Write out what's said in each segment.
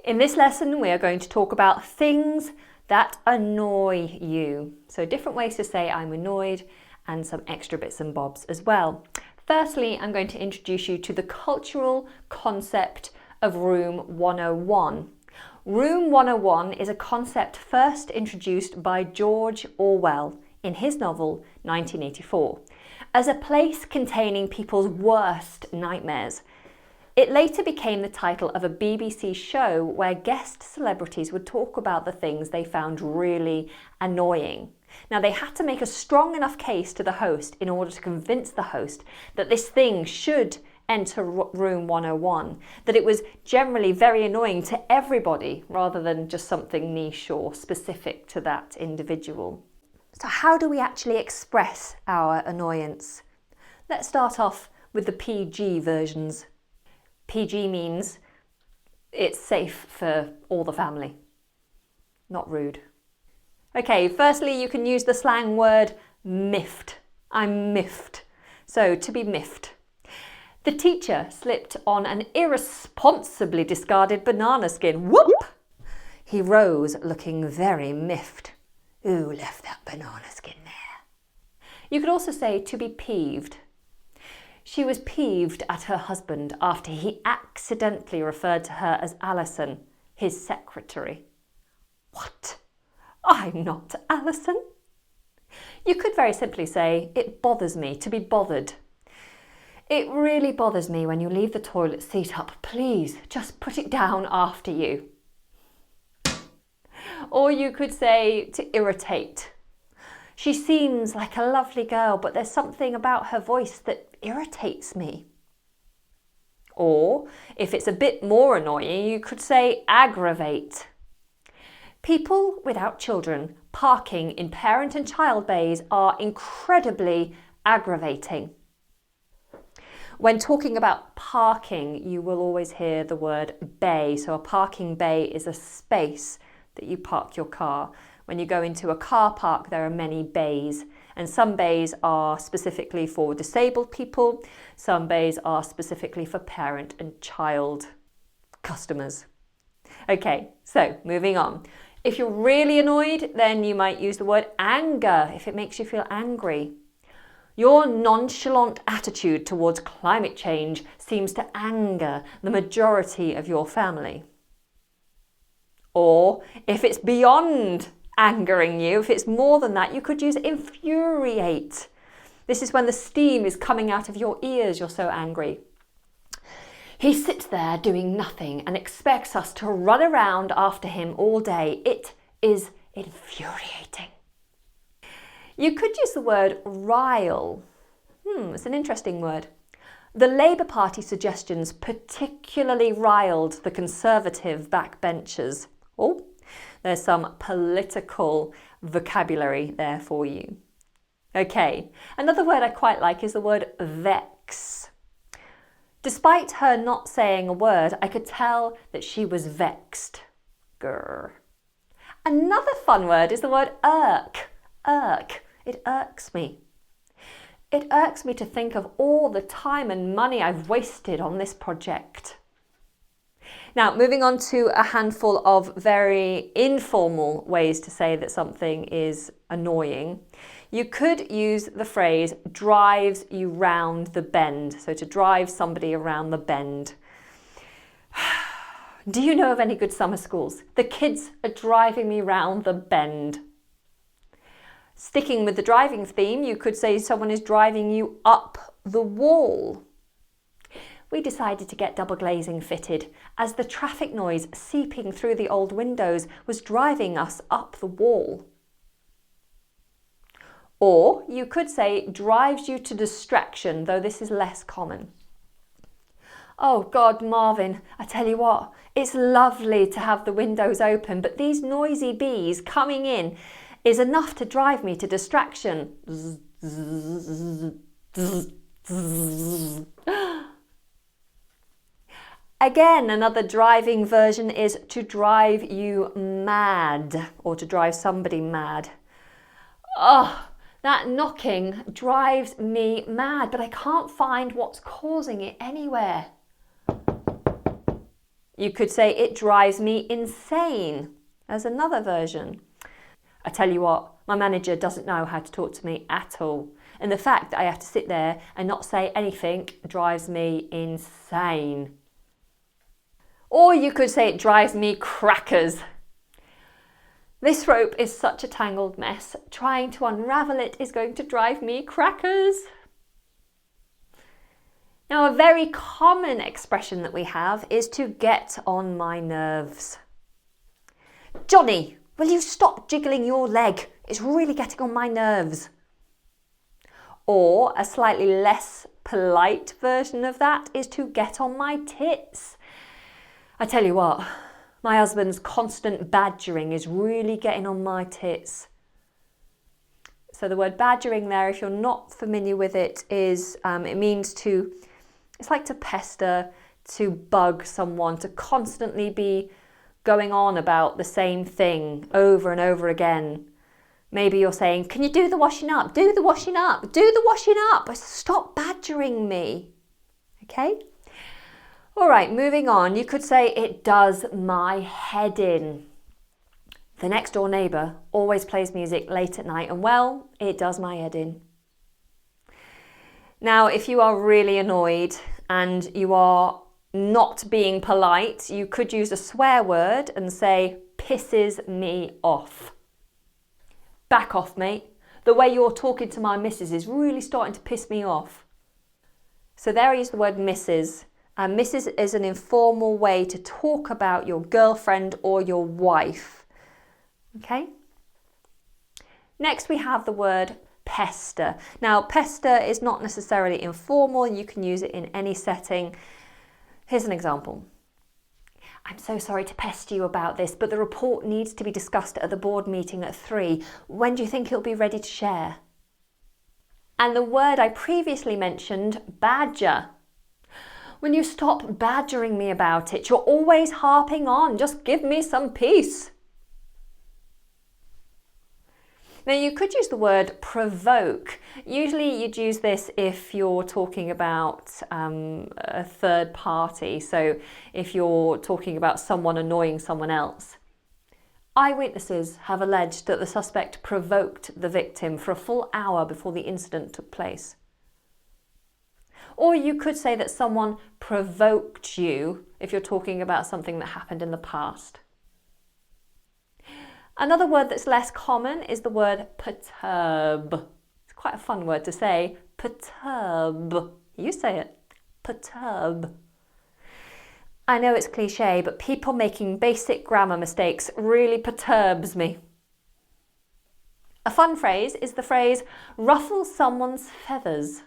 In this lesson, we are going to talk about things that annoy you. So different ways to say I'm annoyed and some extra bits and bobs as well. Firstly, I'm going to introduce you to the cultural concept of Room 101. Room 101 is a concept first introduced by George Orwell in his novel 1984 as a place containing people's worst nightmares. It later became the title of a BBC show where guest celebrities would talk about the things they found really annoying. Now, they had to make a strong enough case to the host in order to convince the host that this thing should enter Room 101, that it was generally very annoying to everybody rather than just something niche or specific to that individual. So how do we actually express our annoyance? Let's start off with the PG versions. PG means it's safe for all the family. Not rude. Okay, firstly, you can use the slang word miffed. I'm miffed. So, to be miffed. The teacher slipped on an irresponsibly discarded banana skin. Whoop! He rose looking very miffed. Who left that banana skin there? You could also say to be peeved. She was peeved at her husband after he accidentally referred to her as Alison, his secretary. What? I'm not Alison. You could very simply say, it bothers me to be bothered. It really bothers me when you leave the toilet seat up. Please, just put it down after you. Or you could say to irritate. She seems like a lovely girl, but there's something about her voice that irritates me. Or, if it's a bit more annoying, you could say aggravate. People without children parking in parent and child bays are incredibly aggravating. When talking about parking, you will always hear the word bay. So a parking bay is a space that you park your car. When you go into a car park, there are many bays, and some bays are specifically for disabled people, some bays are specifically for parent and child customers. Okay, so moving on. If you're really annoyed, then you might use the word anger if it makes you feel angry. Your nonchalant attitude towards climate change seems to anger the majority of your family. Or if it's beyond angering you, if it's more than that, you could use infuriate. This is when the steam is coming out of your ears, you're so angry. He sits there doing nothing and expects us to run around after him all day. It is infuriating. You could use the word rile. It's an interesting word. The Labour Party suggestions particularly riled the Conservative backbenchers. Oh, there's some political vocabulary there for you. Okay, another word I quite like is the word vex. Despite her not saying a word, I could tell that she was vexed. Grr. Another fun word is the word irk. Irk. It irks me. It irks me to think of all the time and money I've wasted on this project. Now, moving on to a handful of very informal ways to say that something is annoying. You could use the phrase drives you round the bend. So to drive somebody around the bend. Do you know of any good summer schools? The kids are driving me round the bend. Sticking with the driving theme, you could say someone is driving you up the wall. We decided to get double glazing fitted as the traffic noise seeping through the old windows was driving us up the wall. Or you could say drives you to distraction, though this is less common. Oh God, Marvin, I tell you what, it's lovely to have the windows open, but these noisy bees coming in is enough to drive me to distraction. Again, another driving version is to drive you mad or to drive somebody mad. Oh, that knocking drives me mad, but I can't find what's causing it anywhere. You could say it drives me insane as another version. I tell you what, my manager doesn't know how to talk to me at all. And the fact that I have to sit there and not say anything drives me insane. Or you could say it drives me crackers. This rope is such a tangled mess. Trying to unravel it is going to drive me crackers. Now, a very common expression that we have is to get on my nerves. Johnny, will you stop jiggling your leg? It's really getting on my nerves. Or a slightly less polite version of that is to get on my tits. I tell you what, my husband's constant badgering is really getting on my tits. So the word badgering there, if you're not familiar with it, is it means to, it's like to pester, to bug someone, to constantly be going on about the same thing over and over again. Maybe you're saying, can you do the washing up? Do the washing up, do the washing up. Stop badgering me. Okay? All right, moving on. You could say, it does my head in. The next door neighbour always plays music late at night and, well, it does my head in. Now, if you are really annoyed and you are not being polite, you could use a swear word and say, pisses me off. Back off, mate. The way you're talking to my missus is really starting to piss me off. So there I use the word missus. Missus is an informal way to talk about your girlfriend or your wife. Okay? Next we have the word pester. Now, pester is not necessarily informal. You can use it in any setting. Here's an example. I'm so sorry to pester you about this, but the report needs to be discussed at the board meeting at 3. When do you think it'll be ready to share? And the word I previously mentioned, badger. Will you stop badgering me about it? You're always harping on. Just give me some peace. Now, you could use the word provoke. Usually you'd use this if you're talking about a third party. So if you're talking about someone annoying someone else. Eyewitnesses have alleged that the suspect provoked the victim for a full hour before the incident took place. Or you could say that someone provoked you if you're talking about something that happened in the past. Another word that's less common is the word perturb. It's quite a fun word to say. Perturb. You say it. Perturb. I know it's cliche, but people making basic grammar mistakes really perturbs me. A fun phrase is the phrase, ruffle someone's feathers.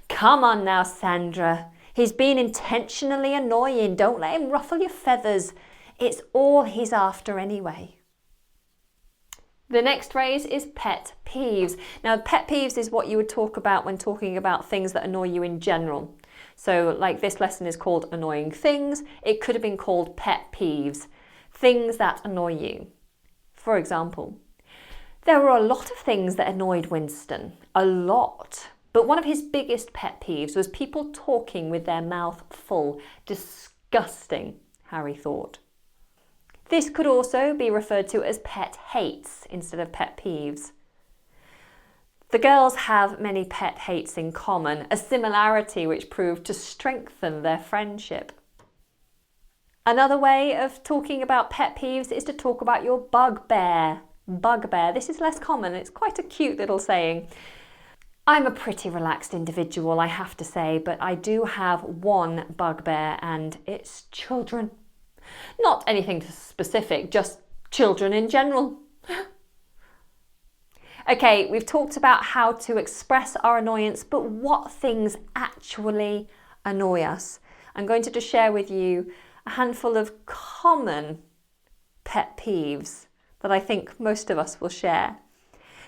Come on now, Sandra. He's been intentionally annoying. Don't let him ruffle your feathers. It's all he's after anyway. The next phrase is pet peeves. Now, pet peeves is what you would talk about when talking about things that annoy you in general. So, like this lesson is called annoying things, it could have been called pet peeves, things that annoy you. For example, there were a lot of things that annoyed Winston, a lot. But one of his biggest pet peeves was people talking with their mouth full. Disgusting, Harry thought. This could also be referred to as pet hates instead of pet peeves. The girls have many pet hates in common, a similarity which proved to strengthen their friendship. Another way of talking about pet peeves is to talk about your bugbear. Bugbear. This is less common. It's quite a cute little saying. I'm a pretty relaxed individual, I have to say, but I do have one bugbear and it's children. Not anything specific, just children in general. Okay, we've talked about how to express our annoyance, but what things actually annoy us? I'm going to just share with you a handful of common pet peeves that I think most of us will share.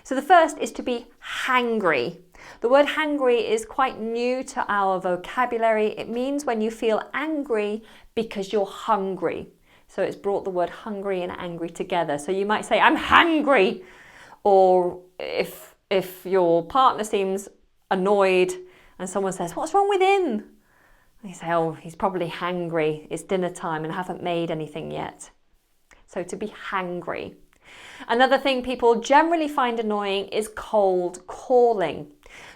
So the first is to be hangry. The word hangry is quite new to our vocabulary. It means when you feel angry because you're hungry. So it's brought the word hungry and angry together. So you might say, I'm hangry. Or if your partner seems annoyed and someone says, what's wrong with him? You say, oh, he's probably hangry. It's dinner time and I haven't made anything yet. So to be hangry. Another thing people generally find annoying is cold calling.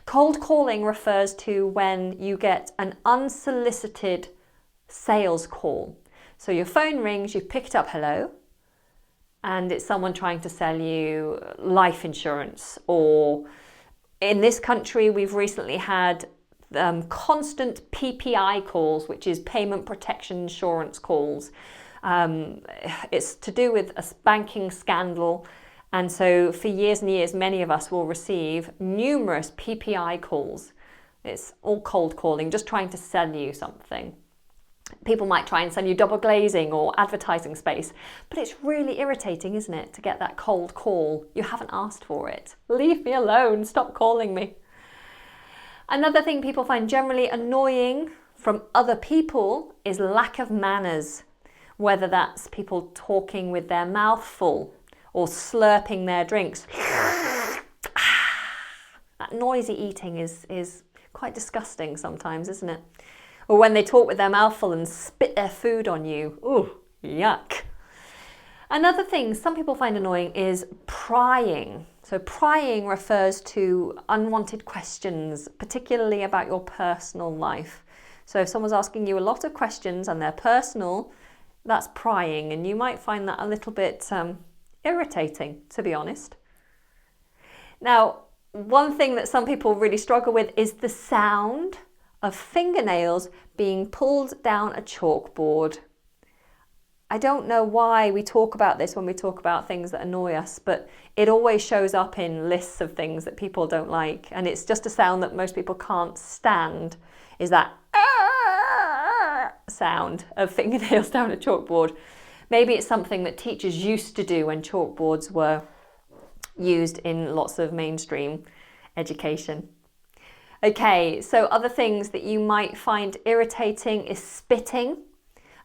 Cold calling refers to when you get an unsolicited sales call. So your phone rings, you pick it up, hello, and it's someone trying to sell you life insurance. Or in this country, we've recently had constant PPI calls, which is payment protection insurance calls. It's to do with a banking scandal. And so for years and years, many of us will receive numerous PPI calls. It's all cold calling, just trying to sell you something. People might try and sell you double glazing or advertising space, but it's really irritating, isn't it, to get that cold call? You haven't asked for it. Leave me alone, stop calling me. Another thing people find generally annoying from other people is lack of manners, whether that's people talking with their mouth full or slurping their drinks. That noisy eating is quite disgusting sometimes, isn't it? Or when they talk with their mouth full and spit their food on you. Ooh, yuck. Another thing some people find annoying is prying. So prying refers to unwanted questions, particularly about your personal life. So if someone's asking you a lot of questions and they're personal, that's prying, and you might find that a little bit irritating, to be honest. Now, one thing that some people really struggle with is the sound of fingernails being pulled down a chalkboard. I don't know why we talk about this when we talk about things that annoy us, but it always shows up in lists of things that people don't like, and it's just a sound that most people can't stand, is that sound of fingernails down a chalkboard. Maybe it's something that teachers used to do when chalkboards were used in lots of mainstream education. Okay, so other things that you might find irritating is spitting.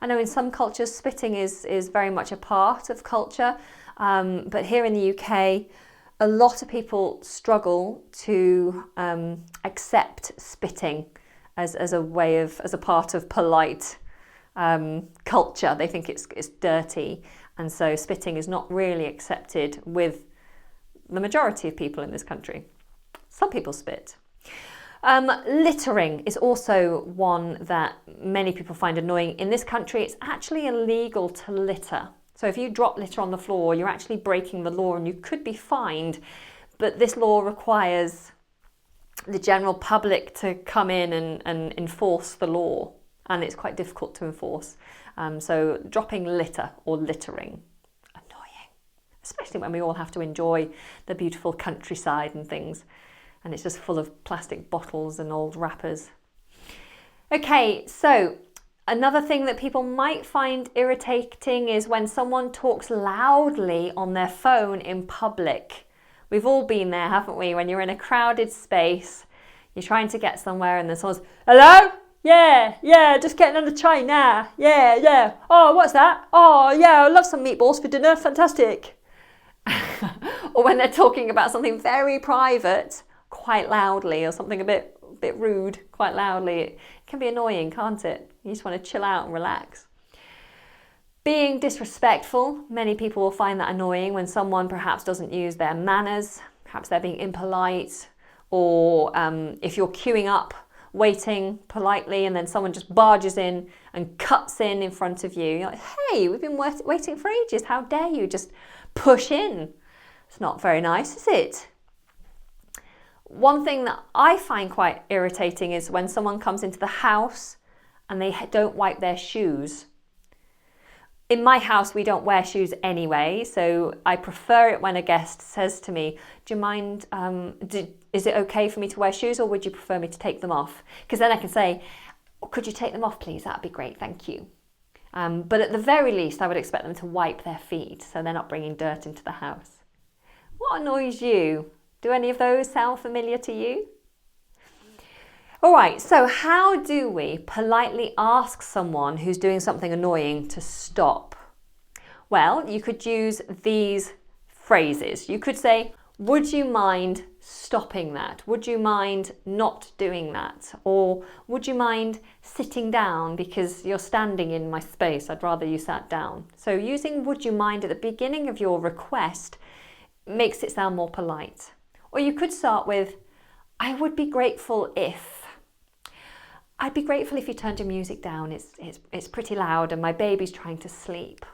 I know in some cultures spitting is very much a part of culture, but here in the UK, a lot of people struggle to accept spitting as a part of polite culture. They think it's dirty, and so spitting is not really accepted with the majority of people in this country. Some people spit. Littering is also one that many people find annoying. In this country, it's actually illegal to litter. So if you drop litter on the floor, you're actually breaking the law and you could be fined. But this law requires the general public to come in and enforce the law. And it's quite difficult to enforce. So dropping litter or littering, annoying. Especially when we all have to enjoy the beautiful countryside and things. And it's just full of plastic bottles and old wrappers. Okay, so another thing that people might find irritating is when someone talks loudly on their phone in public. We've all been there, haven't we? When you're in a crowded space, you're trying to get somewhere and then someone's, hello? Yeah, just getting on the train now. Yeah. Oh, what's that? Oh, yeah, I love some meatballs for dinner, fantastic. Or when they're talking about something very private, quite loudly, or something a bit rude, quite loudly. It can be annoying, can't it? You just want to chill out and relax. Being disrespectful, many people will find that annoying when someone perhaps doesn't use their manners, perhaps they're being impolite, or if you're queuing up, waiting politely, and then someone just barges in and cuts in front of you. You're like, hey, we've been waiting for ages, how dare you just push in? It's not very nice, is it? One thing that I find quite irritating is when someone comes into the house and they don't wipe their shoes. In my house, we don't wear shoes anyway, so I prefer it when a guest says to me, do you mind, is it okay for me to wear shoes, or would you prefer me to take them off? Because then I can say, could you take them off, please? That'd be great, thank you. But at the very least, I would expect them to wipe their feet so they're not bringing dirt into the house. What annoys you? Do any of those sound familiar to you? All right, so how do we politely ask someone who's doing something annoying to stop? Well, you could use these phrases. You could say, would you mind stopping that? Would you mind not doing that? Or would you mind sitting down because you're standing in my space? I'd rather you sat down. So using would you mind at the beginning of your request makes it sound more polite. Or you could start with, I would be grateful if. I'd be grateful if you turned your music down. It's pretty loud and my baby's trying to sleep.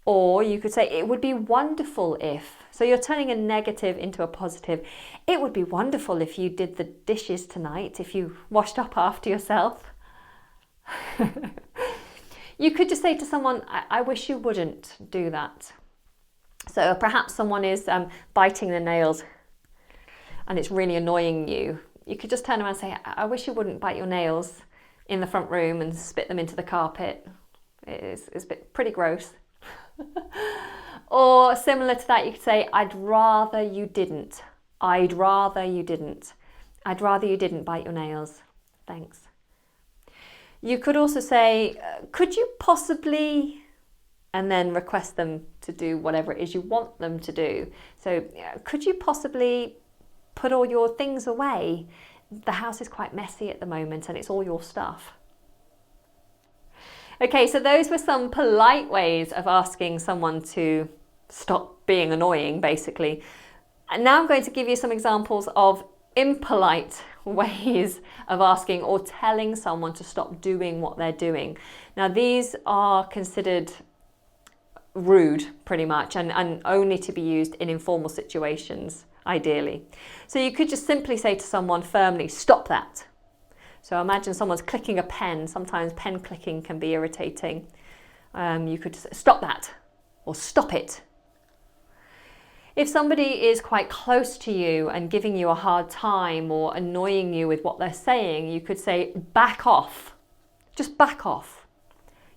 Or you could say, it would be wonderful if. So you're turning a negative into a positive. It would be wonderful if you did the dishes tonight, if you washed up after yourself. You could just say to someone, I wish you wouldn't do that. So perhaps someone is biting their nails and it's really annoying you. You could just turn around and say, I wish you wouldn't bite your nails in the front room and spit them into the carpet. It's pretty gross. Or similar to that, you could say, I'd rather you didn't. I'd rather you didn't. I'd rather you didn't bite your nails. Thanks. You could also say, could you possibly, and then request them to do whatever it is you want them to do. So could you possibly put all your things away? The house is quite messy at the moment and it's all your stuff. Okay, so those were some polite ways of asking someone to stop being annoying, basically. And now I'm going to give you some examples of impolite ways of asking or telling someone to stop doing what they're doing. Now, these are considered rude, pretty much, and only to be used in informal situations, ideally. So you could just simply say to someone firmly, stop that. So imagine someone's clicking a pen. Sometimes pen clicking can be irritating. You could say, stop that, or stop it. If somebody is quite close to you and giving you a hard time or annoying you with what they're saying, you could say, back off. Just back off.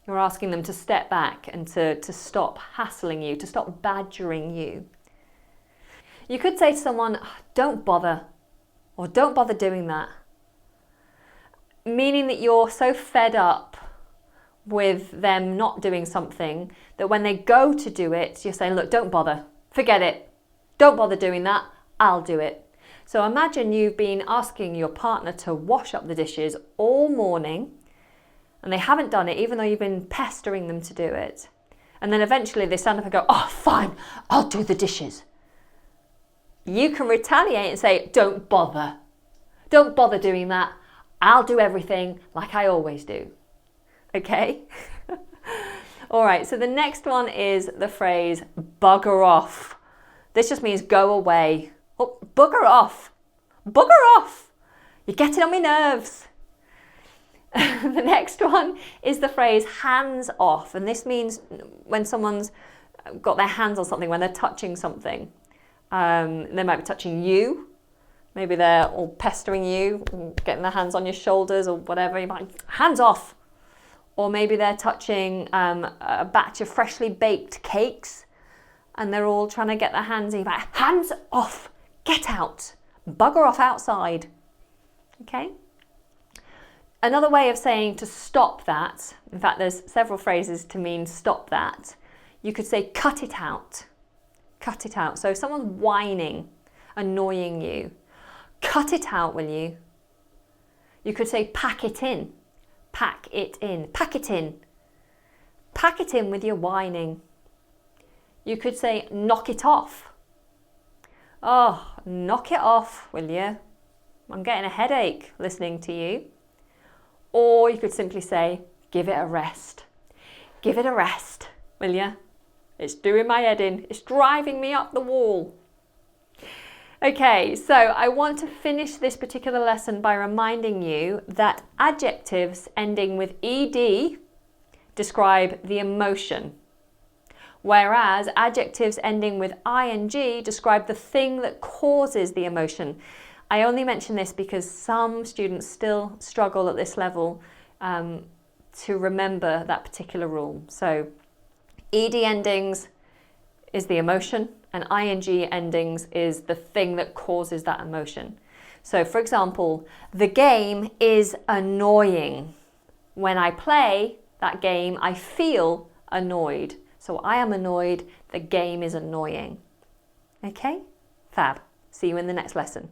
You're asking them to step back and to stop hassling you, to stop badgering you. You could say to someone, don't bother, or don't bother doing that. Meaning that you're so fed up with them not doing something that when they go to do it, you're saying, look, don't bother, forget it. Don't bother doing that, I'll do it. So imagine you've been asking your partner to wash up the dishes all morning and they haven't done it, even though you've been pestering them to do it. And then eventually they stand up and go, oh, fine, I'll do the dishes. You can retaliate and say, don't bother. Don't bother doing that. I'll do everything like I always do. Okay? All right, so the next one is the phrase bugger off. This just means go away. Oh, bugger off. Bugger off. You're getting on my nerves. The next one is the phrase hands off. And this means when someone's got their hands on something, when they're touching something. They might be touching you. Maybe they're all pestering you, getting their hands on your shoulders or whatever. You might, hands off. Or maybe they're touching a batch of freshly baked cakes and they're all trying to get their hands in. You're like, hands off, get out, bugger off outside. Okay? Another way of saying to stop that, in fact, there's several phrases to mean stop that. You could say cut it out. Cut it out. So if someone's whining, annoying you, cut it out, will you? You could say pack it in. Pack it in. Pack it in. Pack it in with your whining. You could say knock it off. Oh, knock it off, will you? I'm getting a headache listening to you. Or you could simply say give it a rest. Give it a rest, will you? It's doing my head in. It's driving me up the wall. Okay, so I want to finish this particular lesson by reminding you that adjectives ending with ed describe the emotion, whereas adjectives ending with ing describe the thing that causes the emotion. I only mention this because some students still struggle at this level to remember that particular rule. So ed endings is the emotion, and ing endings is the thing that causes that emotion. So for example, the game is annoying. When I play that game, I feel annoyed. So I am annoyed, the game is annoying. Okay? Fab. See you in the next lesson.